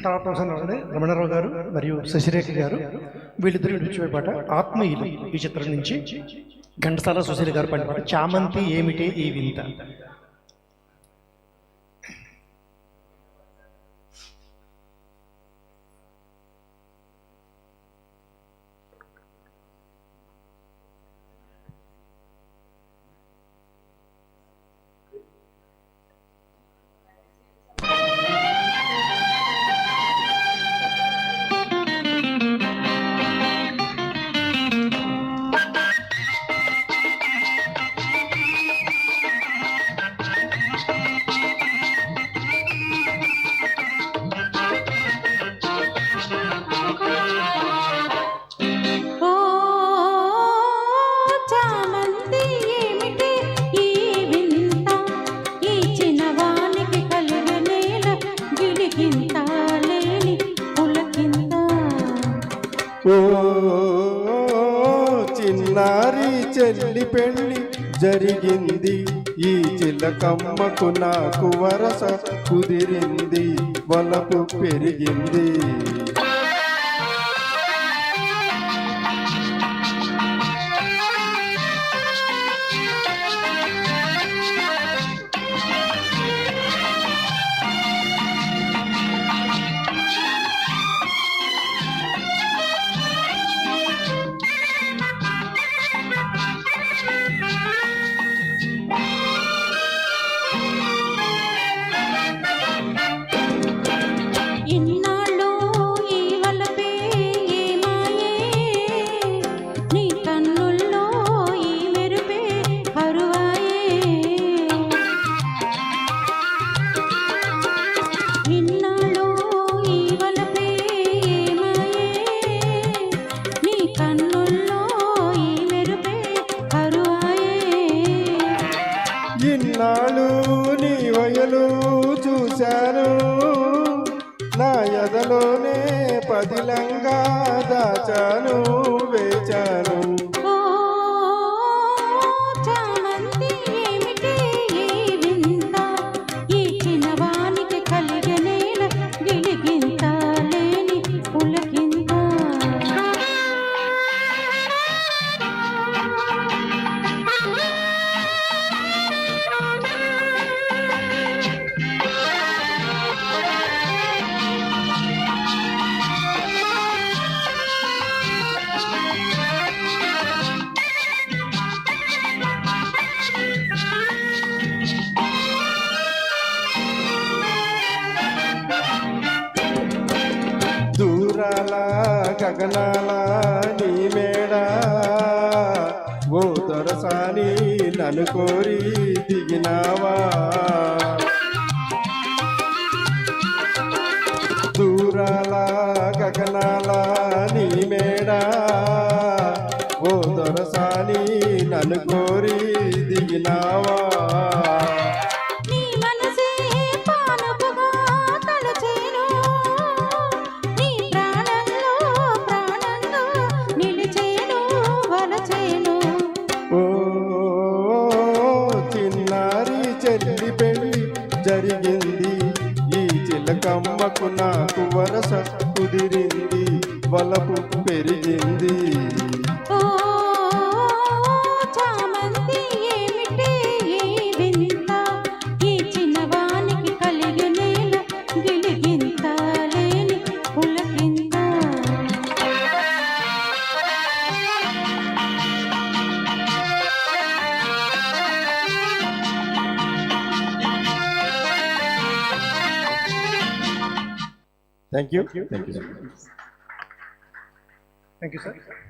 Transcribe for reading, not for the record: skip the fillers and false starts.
తర్వాత రమణారావు గారు మరియు శశిరేఖ గారు వీళ్ళిద్దరు నృత్య పాట ఆత్మీయులు ఈ చిత్రం నుంచి ఘంటసాల సుశీల గారు పాడిన పాట చామంతి ఏమిటే ఈ వింత. ఓ చిన్నారి చెల్లి పెళ్ళి జరిగింది, ఈ చిలకమ్మకు నాకు వరస కుదిరింది, వలపు పెరిగింది. ఇన్నాళ్ళు నీ వయలు చూశాను, నా ఎదలోనే పదిలంగా దాచాను, వేచాను. దూరాల గగనాల నీ మేడ, ఓ దొరసాని నన్ను కోరి దిగినావా. దూరాల గగనాల నీ మేడ, ఓ దొరసాని నన్ను కోరి దిగినావా. చెల్లి పెళ్ళి జరిగింది, ఈ చిలకమ్మకు నాకు వరస కుదిరింది, వలపు పెరిగింది. Thank you. Thank you, sir.